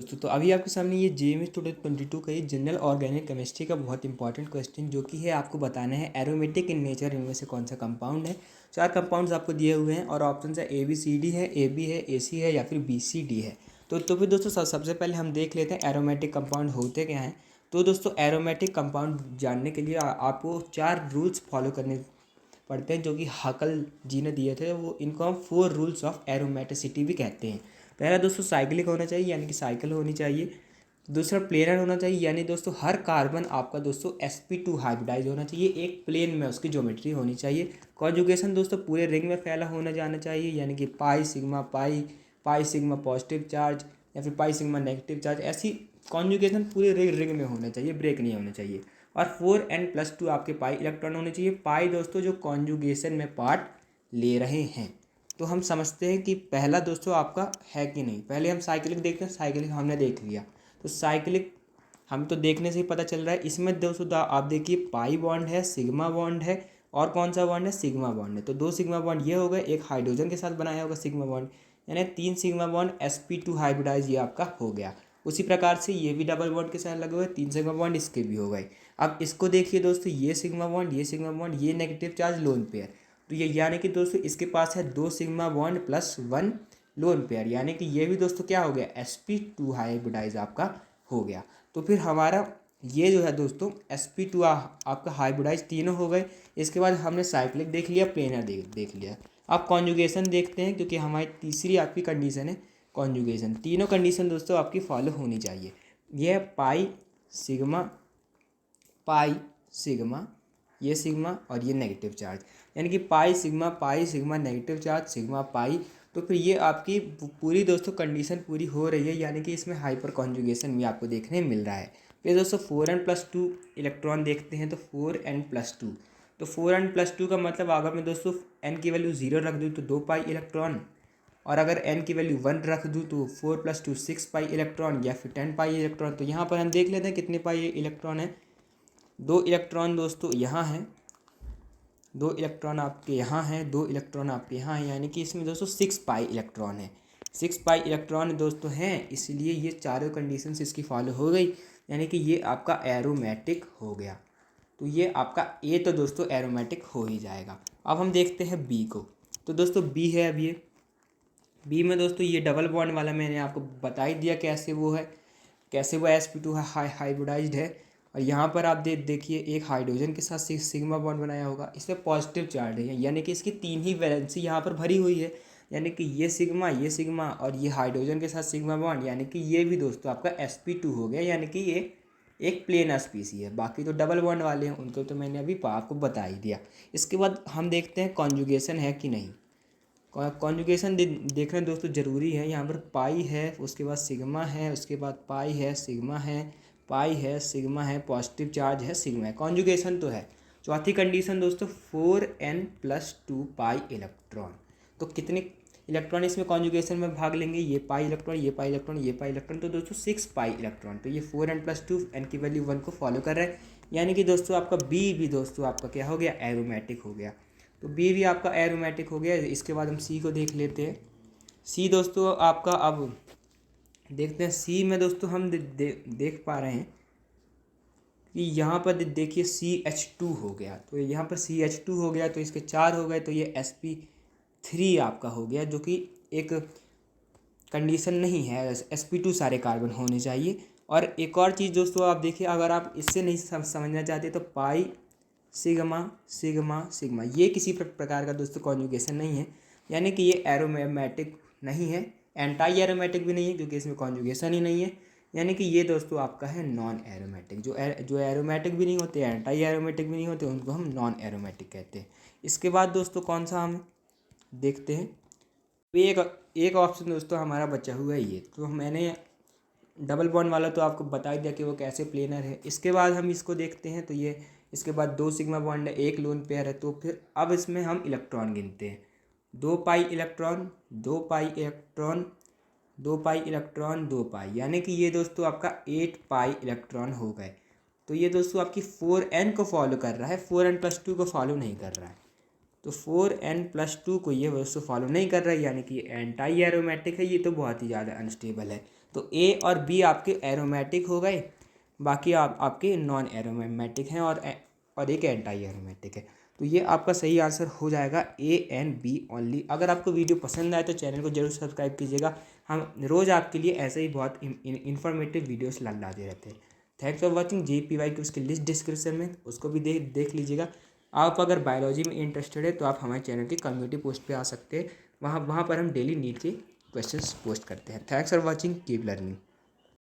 दोस्तों तो अभी आपके सामने ये जेएमएस 2022 का ये जनरल ऑर्गेनिक केमिस्ट्री का बहुत इंपॉर्टेंट क्वेश्चन जो कि है आपको बताना है एरोमेटिक इन नेचर इनमें से कौन सा कंपाउंड है। 4 कंपाउंड्स आपको दिए हुए हैं और ऑप्शन है ABCD है, AB है, AC है या फिर BCD है। तो फिर दोस्तों सबसे पहले हम देख लेते हैं एरोमेटिक कंपाउंड होते क्या हैं। तो दोस्तों एरोमेटिक कंपाउंड जानने के लिए आपको 4 रूल्स फॉलो करने पढ़ते हैं जो कि हकल जी ने दिए थे। वो इनको हम 4 रूल्स ऑफ एरोमेटिसिटी भी कहते हैं। पहला दोस्तों साइक्लिक होना चाहिए यानी कि साइकिल होनी चाहिए। दूसरा प्लेनर होना चाहिए यानी दोस्तों हर कार्बन आपका दोस्तों sp2 हाइब्रिडाइज होना चाहिए, एक प्लेन में उसकी ज्योमेट्री होनी चाहिए। कॉन्जुगेशन दोस्तों पूरे रिंग में फैला होना जाना चाहिए यानी कि pi sigma pi, pi sigma positive charge या फिर पाई सिग्मा नेगेटिव चार्ज, ऐसी कॉन्जुगेशन पूरे रिंग में होना चाहिए, ब्रेक नहीं होना चाहिए। और 4n+2 आपके पाई इलेक्ट्रॉन होने चाहिए। पाई दोस्तों जो कॉन्जुगेशन में पार्ट ले रहे हैं। तो हम समझते हैं कि पहला दोस्तों आपका है कि नहीं। पहले हम साइक्लिक देखते हैं, साइक्लिक हमने देख लिया। तो साइक्लिक हम तो देखने से ही पता चल रहा है। इसमें दोस्तों आप देखिए पाई बॉन्ड है, सिग्मा बॉन्ड है और कौन सा बॉन्ड है, सिग्मा बॉन्ड है। तो 2 सिग्मा बॉन्ड ये हो गए, एक हाइड्रोजन के साथ बनाया होगा सिग्मा बॉन्ड, यानी 3 सिग्मा बॉन्ड sp2 हाइब्रिडाइज ये आपका हो गया। उसी प्रकार से ये भी डबल बॉन्ड के साथ लगे हुए, 3 सिग्मा बॉन्ड इसके भी हो गए। अब इसको देखिए दोस्तों, ये सिग्मा बॉन्ड, ये सिग्मा बॉन्ड, ये नेगेटिव चार्ज लोन पेयर। तो ये यानी कि दोस्तों इसके पास है 2 सिग्मा बॉन्ड +1 लोन पेयर, यानी कि ये भी दोस्तों क्या हो गया, sp2 हाइब्रिडाइज आपका हो गया। तो फिर हमारा ये जो है दोस्तों sp2 आपका हाइब्रिडाइज तीनों हो गए। इसके बाद हमने साइक्लिक देख लिया, प्लेनर देख लिया। अब कॉन्जुगेशन देखते हैं क्योंकि हमारी तीसरी आपकी कंडीशन है कॉन्जुगेशन। तीनों कंडीशन दोस्तों आपकी फॉलो होनी चाहिए। यह पाई सिग्मा, पाई सिग्मा, ये सिग्मा और ये नेगेटिव चार्ज, यानी कि pi sigma negative charge sigma pi. तो फिर ये आपकी पूरी दोस्तों कंडीशन पूरी हो रही है, यानी कि इसमें हाइपर कॉन्जुगेशन भी आपको देखने मिल रहा है। फिर दोस्तों 4n+2 इलेक्ट्रॉन देखते हैं। तो 4n+2, तो 4n+2 का मतलब अगर मैं दोस्तों n की वैल्यू 0 रख दूँ तो 2 पाई इलेक्ट्रॉन, और अगर n की वैल्यू 1 रख दूँ तो 4+2 6 पाई इलेक्ट्रॉन या फिर 10 पाई इलेक्ट्रॉन। तो यहाँ पर हम देख लेते हैं कितने पाई इलेक्ट्रॉन है। 2 इलेक्ट्रॉन दोस्तों यहाँ हैं, 2 इलेक्ट्रॉन आपके यहाँ हैं, 2 इलेक्ट्रॉन आपके यहाँ हैं, यानी कि इसमें दोस्तों 6 पाई इलेक्ट्रॉन है। 6 पाई इलेक्ट्रॉन दोस्तों हैं, इसलिए ये चारों कंडीशंस इसकी फॉलो हो गई, यानी कि ये आपका एरोमेटिक हो गया। तो ये आपका ए तो दोस्तों एरोमेटिक हो ही जाएगा। अब हम देखते हैं बी को। तो दोस्तों बी है, अब ये बी में दोस्तों ये डबल बॉन्ड वाला मैंने आपको बता ही दिया कैसे वो है, कैसे वो sp2 हाइब्रिडाइज्ड है। और यहाँ पर आप देखिए एक हाइड्रोजन के साथ सिग्मा बॉन्ड बनाया होगा, इसमें पॉजिटिव चार्ज है, यानी कि इसकी 3 ही वैलेंसी यहाँ पर भरी हुई है, यानी कि ये सिग्मा और ये हाइड्रोजन के साथ सिग्मा बॉन्ड, यानी कि ये भी दोस्तों आपका sp2 हो गया, यानी कि ये एक प्लेन स्पीसी है। बाकी तो डबल बॉन्ड वाले हैं, उनको तो मैंने अभी आपको बता ही दिया। इसके बाद हम देखते हैं कॉन्जुगेशन है कि नहीं। कॉन्जुगेशन देखना दोस्तों ज़रूरी है। यहाँ पर पाई है, उसके बाद सिग्मा है, उसके बाद पाई है, सिग्मा है, पाई है, सिग्मा है, पॉजिटिव चार्ज है, सिग्मा है, कॉन्जुगेशन तो है। चौथी कंडीशन दोस्तों 4n+2 पाई इलेक्ट्रॉन। तो कितने इलेक्ट्रॉन इसमें कॉन्जुगेशन में भाग लेंगे, ये पाई इलेक्ट्रॉन, ये पाई इलेक्ट्रॉन, ये पाई इलेक्ट्रॉन, तो दोस्तों 6 पाई इलेक्ट्रॉन। तो ये 4n+2 n की वैल्यू 1 को फॉलो कर रहा है, यानी कि दोस्तों आपका बी भी दोस्तों आपका क्या हो गया, एरोमेटिक हो गया। तो बी भी आपका एरोमेटिक हो गया। इसके बाद हम सी को देख लेते हैं। सी दोस्तों आपका अब देखते हैं। सी में दोस्तों हम देख पा रहे हैं कि यहाँ पर देखिए CH2 हो गया। तो यहाँ पर CH2 हो गया, तो इसके 4 हो गए, तो ये sp3 आपका हो गया, जो कि एक कंडीशन नहीं है, sp2 सारे कार्बन होने चाहिए। और एक और चीज़ दोस्तों आप देखिए, अगर आप इससे नहीं समझना चाहते तो पाई सिग्मा सिग्मा सिग्मा ये किसी प्रकार का दोस्तों कॉन्जुगेशन नहीं है, यानी कि ये एरोमेटिक नहीं है, एंटाई एरोमेटिक भी नहीं है क्योंकि इसमें कॉन्जुगेशन ही नहीं है, यानी कि ये दोस्तों आपका है नॉन एरोमेटिक। जो एरोमेटिक भी नहीं होते, एंटाई एरोमेटिक भी नहीं होते, उनको हम नॉन एरोमेटिक कहते हैं। इसके बाद दोस्तों कौन सा हम देखते हैं। एक ऑप्शन दोस्तों हमारा बचा हुआ है ये, तो मैंने डबल बॉन्ड वाला तो आपको बता ही दिया कि वो कैसे प्लेनर है। इसके बाद हम इसको देखते हैं। तो ये इसके बाद 2 सिग्मा बॉन्ड है, 1 लोन पेयर है। तो फिर अब इसमें हम इलेक्ट्रॉन गिनते हैं। 2 pi electron, 2 pi electron, 2 pi electron, 2 पाई, यानी कि ये दोस्तों आपका 8 पाई इलेक्ट्रॉन हो गए। तो ये दोस्तों आपकी 4n को फॉलो कर रहा है, 4n+2 को फॉलो नहीं कर रहा है। तो 4n+2 को ये दोस्तों फॉलो नहीं कर रहा है, यानी कि एंटाई एरोमेटिक है, ये तो बहुत ही ज़्यादा अनस्टेबल है। तो ए और बी आपके एरोमेटिक हो गए, बाकी आपके नॉन एरोमेटिक हैं और एक एंटी एरोमेटिक है। तो ये आपका सही आंसर हो जाएगा ए एंड बी ओनली। अगर आपको वीडियो पसंद आए तो चैनल को जरूर सब्सक्राइब कीजिएगा। हम रोज़ आपके लिए ऐसे ही बहुत इन्फॉर्मेटिव वीडियोस लाते रहते हैं। Thanks for watching. JPY की उसकी लिस्ट डिस्क्रिप्शन में, उसको भी देख लीजिएगा। आप अगर बायोलॉजी में इंटरेस्टेड है तो आप हमारे चैनल की कम्युनिटी पोस्ट पे आ सकते हैं। वहाँ पर हम डेली नीट के क्वेश्चंस पोस्ट करते हैं। Thanks for watching, keep learning.